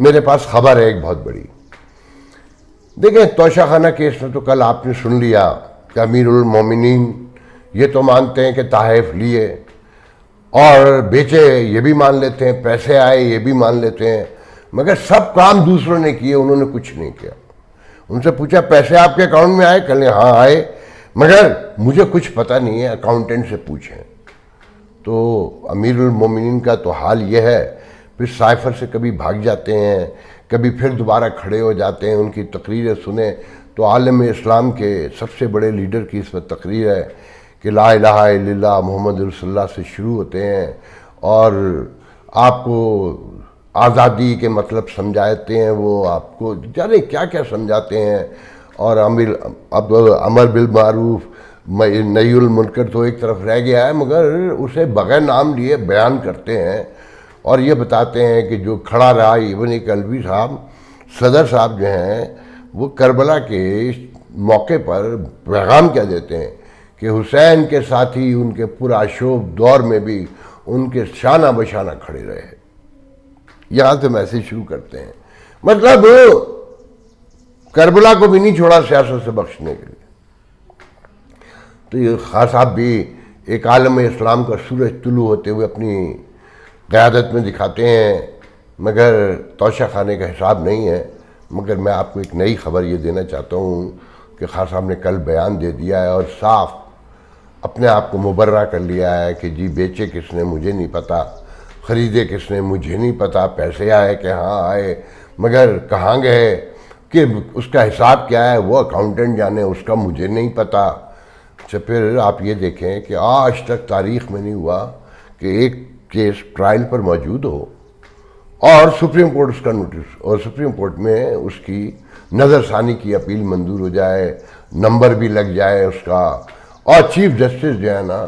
میرے پاس خبر ہے ایک بہت بڑی. دیکھیں توشہ خانہ کیس میں تو کل آپ نے سن لیا کہ امیر المومنین یہ تو مانتے ہیں کہ تحائف لیے اور بیچے، یہ بھی مان لیتے ہیں، پیسے آئے یہ بھی مان لیتے ہیں، مگر سب کام دوسروں نے کیے، انہوں نے کچھ نہیں کیا. ان سے پوچھا پیسے آپ کے اکاؤنٹ میں آئے؟ کہنے ہاں آئے، مگر مجھے کچھ پتہ نہیں ہے، اکاؤنٹنٹ سے پوچھیں. تو امیر المومنین کا تو حال یہ ہے، پھر سائفر سے کبھی بھاگ جاتے ہیں، کبھی پھر دوبارہ کھڑے ہو جاتے ہیں. ان کی تقریریں سنیں تو عالم اسلام کے سب سے بڑے لیڈر کی اس وقت تقریر ہے کہ لا الہ الا اللہ محمد رسول اللہ سے شروع ہوتے ہیں اور آپ کو آزادی کے مطلب سمجھاتے ہیں، وہ آپ کو جانے کیا کیا سمجھاتے ہیں. اور امر بالمعروف نہی المنکر تو ایک طرف رہ گیا ہے، مگر اسے بغیر نام لیے بیان کرتے ہیں اور یہ بتاتے ہیں کہ جو کھڑا رہا ابن کلبی صاحب صدر صاحب جو ہیں وہ کربلا کے موقع پر پیغام کیا دیتے ہیں کہ حسین کے ساتھی ان کے پرآشوب دور میں بھی ان کے شانہ بشانہ کھڑے رہے. یہاں سے میسیج شروع کرتے ہیں، مطلب کربلا کو بھی نہیں چھوڑا سیاست سے بخشنے کے لیے. تو یہ خان صاحب بھی ایک عالم اسلام کا سورج طلوع ہوتے ہوئے اپنی قیادت میں دکھاتے ہیں، مگر توشہ خانے کا حساب نہیں ہے. مگر میں آپ کو ایک نئی خبر یہ دینا چاہتا ہوں کہ خان صاحب نے کل بیان دے دیا ہے اور صاف اپنے آپ کو مبرہ کر لیا ہے کہ جی بیچے کس نے مجھے نہیں پتا، خریدے کس نے مجھے نہیں پتا، پیسے آئے کہ ہاں آئے، مگر کہاں گئے کہ اس کا حساب کیا ہے وہ اکاؤنٹنٹ جانے، اس کا مجھے نہیں پتا. اچھا پھر آپ یہ دیکھیں کہ آج تک تاریخ میں نہیں ہوا کہ ایک کیس ٹرائل پر موجود ہو اور سپریم کورٹ اس کا نوٹس اور سپریم کورٹ میں اس کی نظر ثانی کی اپیل منظور ہو جائے، نمبر بھی لگ جائے اس کا، اور چیف جسٹس جو ہے نا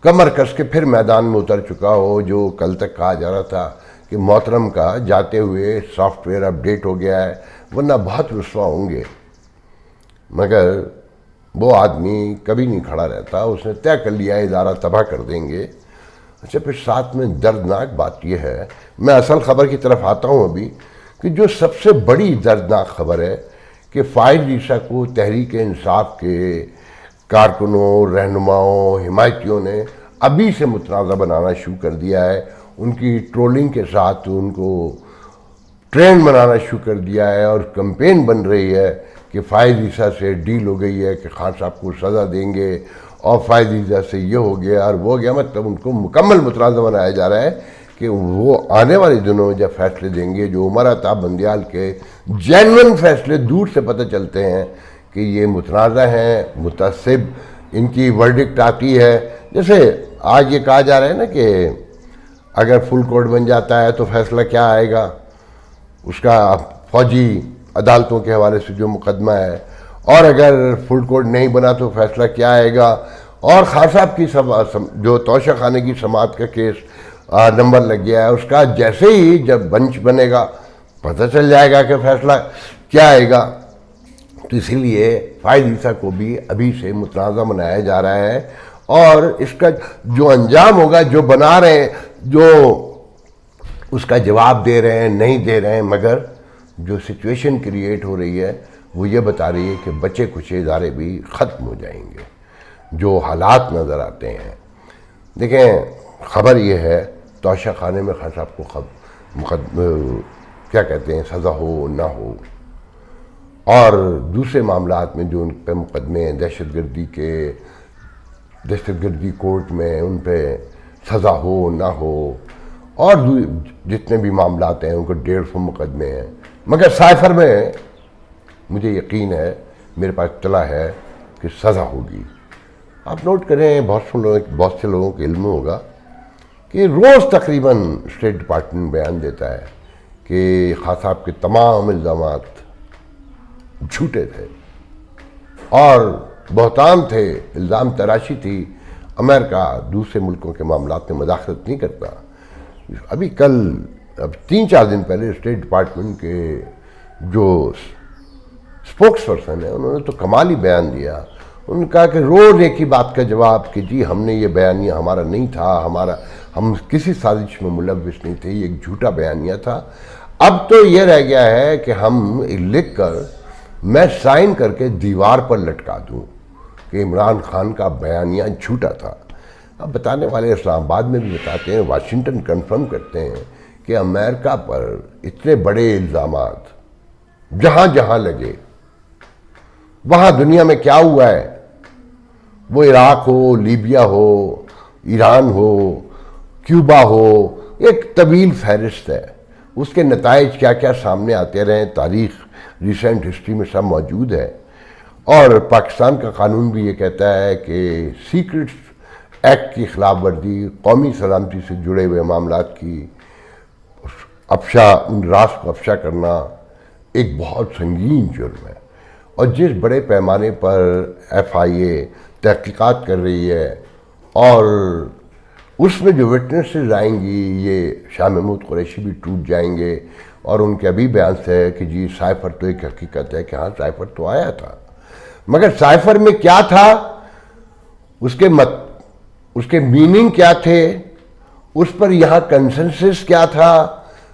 کمر کس کے پھر میدان میں اتر چکا ہو. جو کل تک کہا جا رہا تھا کہ محترم کا جاتے ہوئے سافٹ ویئر اپڈیٹ ہو گیا ہے ورنہ بہت رسوا ہوں گے، مگر وہ آدمی کبھی نہیں کھڑا رہتا، اس نے طے کر لیا ادارہ تباہ کر دیں گے. اچھا پھر ساتھ میں دردناک بات یہ ہے، میں اصل خبر کی طرف آتا ہوں ابھی، کہ جو سب سے بڑی دردناک خبر ہے کہ فائز عیسیٰ کو تحریک انصاف کے کارکنوں، رہنماؤں، حمایتیوں نے ابھی سے متنازع بنانا شروع کر دیا ہے. ان کی ٹرولنگ کے ساتھ ان کو ٹرینڈ بنانا شروع کر دیا ہے اور کمپین بن رہی ہے کہ فائز عیسیٰ سے ڈیل ہو گئی ہے کہ خان صاحب کو سزا دیں گے اور فائز عیسیٰ سے یہ ہو گیا اور وہ ہو گیا. مطلب ان کو مکمل متنازع بنایا جا رہا ہے کہ وہ آنے والے دنوں میں جب فیصلے دیں گے، جو عمر عطا بندیال کے جینون فیصلے دور سے پتہ چلتے ہیں کہ یہ متنازع ہیں، متعصب، ان کی ورڈکٹ آتی ہے. جیسے آج یہ کہا جا رہا ہے نا کہ اگر فل کورٹ بن جاتا ہے تو فیصلہ کیا آئے گا، اس کا فوجی عدالتوں کے حوالے سے جو مقدمہ ہے، اور اگر فل کورٹ نہیں بنا تو فیصلہ کیا آئے گا. اور خان صاحب کی جو توشہ خانے کی سماعت کا کیس نمبر لگ گیا ہے، اس کا جیسے ہی جب بنچ بنے گا پتہ چل جائے گا کہ فیصلہ کیا آئے گا. تو اسی لیے فائز عیسیٰ کو بھی ابھی سے متنازع بنایا جا رہا ہے اور اس کا جو انجام ہوگا، جو بنا رہے ہیں، جو اس کا جواب دے رہے ہیں نہیں دے رہے ہیں، مگر جو سچویشن کریٹ ہو رہی ہے وہ یہ بتا رہی ہے کہ بچے کچھ ادارے بھی ختم ہو جائیں گے. جو حالات نظر آتے ہیں، دیکھیں خبر یہ ہے توشہ خانے میں خان صاحب کو کیا کہتے ہیں سزا ہو نہ ہو، اور دوسرے معاملات میں جو ان پہ مقدمے ہیں دہشت گردی کورٹ میں ان پہ سزا ہو نہ ہو، اور جتنے بھی معاملات ہیں ان کو 150 مقدمے ہیں، مگر سائفر میں مجھے یقین ہے، میرے پاس اطلاع ہے کہ سزا ہوگی. آپ نوٹ کریں، بہت سے لوگوں کے علم میں ہوگا کہ روز تقریباً اسٹیٹ ڈپارٹمنٹ بیان دیتا ہے کہ خان صاحب کے تمام الزامات جھوٹے تھے اور بہتان تھے، الزام تراشی تھی. امریکہ دوسرے ملکوں کے معاملات میں مداخلت نہیں کرتا. ابھی 3-4 دن پہلے اسٹیٹ ڈپارٹمنٹ کے جو اسپوکس پرسن ہیں انہوں نے تو کمال ہی بیان دیا. انہوں نے کہا کہ روز ایک ہی بات کا جواب کہ جی ہم نے یہ بیانیہ ہمارا نہیں تھا، ہم کسی سازش میں ملوث نہیں تھے، یہ ایک جھوٹا بیانیہ تھا. اب تو یہ رہ گیا ہے کہ ہم لکھ کر میں سائن کر کے دیوار پر لٹکا دوں کہ عمران خان کا بیانیہ جھوٹا تھا. اب بتانے والے اسلام آباد میں بھی بتاتے ہیں, واشنگٹن کنفرم کرتے ہیں کہ امریکہ پر اتنے بڑے الزامات جہاں جہاں لگے, وہاں دنیا میں کیا ہوا ہے, وہ عراق ہو, لیبیا ہو, ایران ہو, کیوبا ہو, ایک طویل فہرست ہے. اس کے نتائج کیا کیا سامنے آتے رہے, تاریخ ریسنٹ ہسٹری میں سب موجود ہے. اور پاکستان کا قانون بھی یہ کہتا ہے کہ سیکرٹس ایکٹ کی خلاف ورزی, قومی سلامتی سے جڑے ہوئے معاملات کی ان راز کو افشا کرنا ایک بہت سنگین جرم ہے. اور جس بڑے پیمانے پر ایف آئی اے تحقیقات کر رہی ہے اور اس میں جو وٹنسز آئیں گی, یہ شاہ محمود قریشی بھی ٹوٹ جائیں گے. اور ان کے ابھی بیان سے ہے کہ جی سائفر تو ایک حقیقت ہے کہ ہاں سائفر تو آیا تھا, مگر سائفر میں کیا تھا, اس کے میننگ کیا تھے, اس پر یہاں کنسنسس کیا تھا,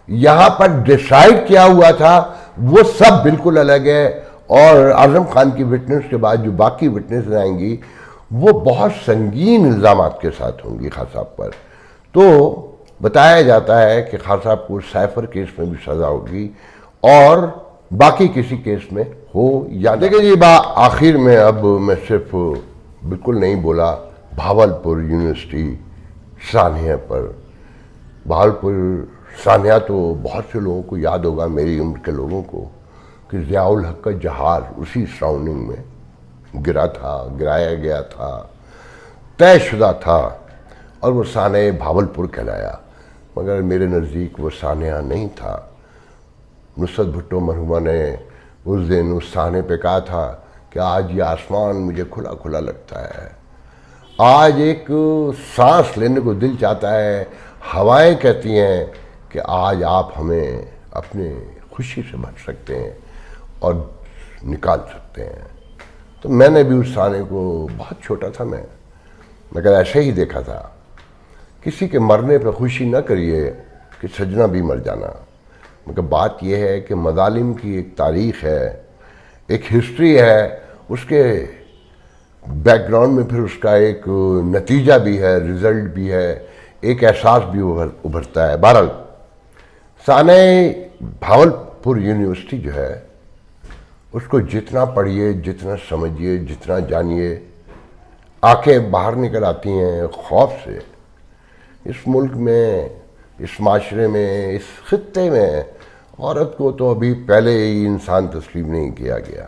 یہاں پر ڈیسائیڈ کیا ہوا تھا, وہ سب بالکل الگ ہے. اور اعظم خان کی وٹنس کے بعد جو باقی وٹنس آئیں گی وہ بہت سنگین الزامات کے ساتھ ہوں گی خان صاحب پر. تو بتایا جاتا ہے کہ خان صاحب کو سائفر کیس میں بھی سزا ہوگی اور باقی کسی کیس میں ہو یا دیکھیں جی. آخر میں اب میں صرف بالکل نہیں بولا بھاولپور یونیورسٹی سانحہ پر. بھاولپور سانحہ تو بہت سے لوگوں کو یاد ہوگا, میری عمر کے لوگوں کو, کہ ضیاء الحق کا جہاز اسی سراؤنڈنگ میں گرایا گیا تھا, طے شدہ تھا, اور وہ سانحہ بھاولپور کہلایا. مگر میرے نزدیک وہ سانحہ نہیں تھا. نصرت بھٹو مرحومہ نے اس دن اس سانحے پہ کہا تھا کہ آج یہ آسمان مجھے کھلا کھلا لگتا ہے, آج ایک سانس لینے کو دل چاہتا ہے, ہوائیں کہتی ہیں کہ آج آپ ہمیں اپنے خوشی سے بھر سکتے ہیں اور نکال سکتے ہیں. تو میں نے بھی اس سانحے کو, بہت چھوٹا تھا میں, مگر ایسے ہی دیکھا تھا. کسی کے مرنے پہ خوشی نہ کریے کہ سجنا بھی مر جانا. مگر بات یہ ہے کہ مظالم کی ایک تاریخ ہے, ایک ہسٹری ہے, اس کے بیک گراؤنڈ میں پھر اس کا ایک نتیجہ بھی ہے, رزلٹ بھی ہے, ایک احساس بھی ابھرتا ہے. بہرحال سانحہ بھاولپور یونیورسٹی جو ہے اس کو جتنا پڑھیے, جتنا سمجھیے, جتنا جانیے, آنکھیں باہر نکل آتی ہیں خوف سے. اس ملک میں, اس معاشرے میں, اس خطے میں عورت کو تو ابھی پہلے ہی انسان تسلیم نہیں کیا گیا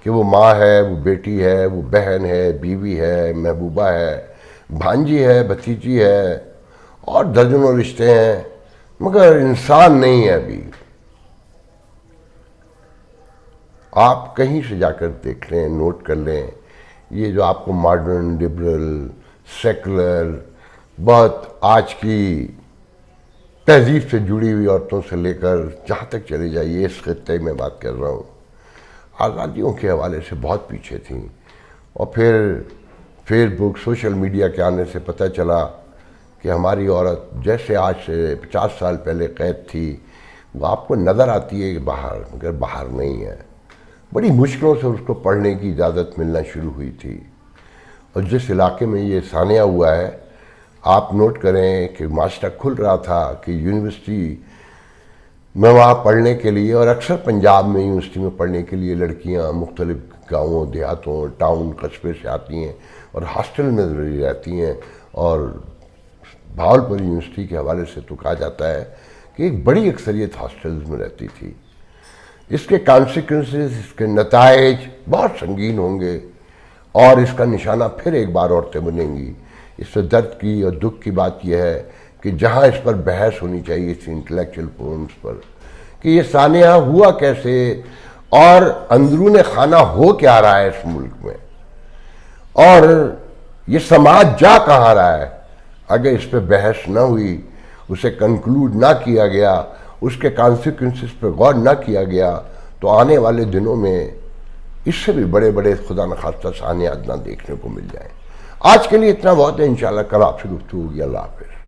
کہ وہ ماں ہے, وہ بیٹی ہے, وہ بہن ہے, بیوی ہے, محبوبہ ہے, بھانجی ہے, بھتیجی ہے, اور درجنوں رشتے ہیں, مگر انسان نہیں ہے ابھی. آپ کہیں سے جا کر دیکھ لیں, نوٹ کر لیں, یہ جو آپ کو ماڈرن, لبرل, سیکولر, بہت آج کی تہذیب سے جڑی ہوئی عورتوں سے لے کر جہاں تک چلے جائیے, اس خطے میں بات کر رہا ہوں, آزادیوں کے حوالے سے بہت پیچھے تھیں. اور پھر فیس بک, سوشل میڈیا کے آنے سے پتہ چلا کہ ہماری عورت جیسے آج سے 50 سال پہلے قید تھی, وہ آپ کو نظر آتی ہے کہ باہر, مگر باہر نہیں ہے. بڑی مشکلوں سے اس کو پڑھنے کی اجازت ملنا شروع ہوئی تھی. اور جس علاقے میں یہ سانحہ ہوا ہے, آپ نوٹ کریں کہ معاشرہ کھل رہا تھا کہ یونیورسٹی میں وہاں پڑھنے کے لیے, اور اکثر پنجاب میں یونیورسٹی میں پڑھنے کے لیے لڑکیاں مختلف گاؤں, دیہاتوں, ٹاؤن, قصبے سے آتی ہیں اور ہاسٹل میں رہتی ہیں. اور بھاولپور یونیورسٹی کے حوالے سے تو کہا جاتا ہے کہ ایک بڑی اکثریت ہاسٹلز میں رہتی تھی. اس کے کانسیکوینسز, اس کے نتائج بہت سنگین ہوں گے, اور اس کا نشانہ پھر ایک بار عورتیں بنیں گی. اس سے درد کی اور دکھ کی بات یہ ہے کہ جہاں اس پر بحث ہونی چاہیے اس انٹلیکچوئل فورمز پر کہ یہ سانحہ ہوا کیسے اور اندرون خانہ ہو کیا رہا ہے اس ملک میں, اور یہ سماج جا کہاں رہا ہے, اگر اس پہ بحث نہ ہوئی, اسے کنکلوڈ نہ کیا گیا, اس کے کانسیکوینسز پہ غور نہ کیا گیا, تو آنے والے دنوں میں اس سے بھی بڑے بڑے خدا نخواستہ سانحات نہ دیکھنے کو مل جائیں. آج کے لیے اتنا بہت ہے, انشاءاللہ کل آپ سے گفتگو ہوگی. اللہ حافظ.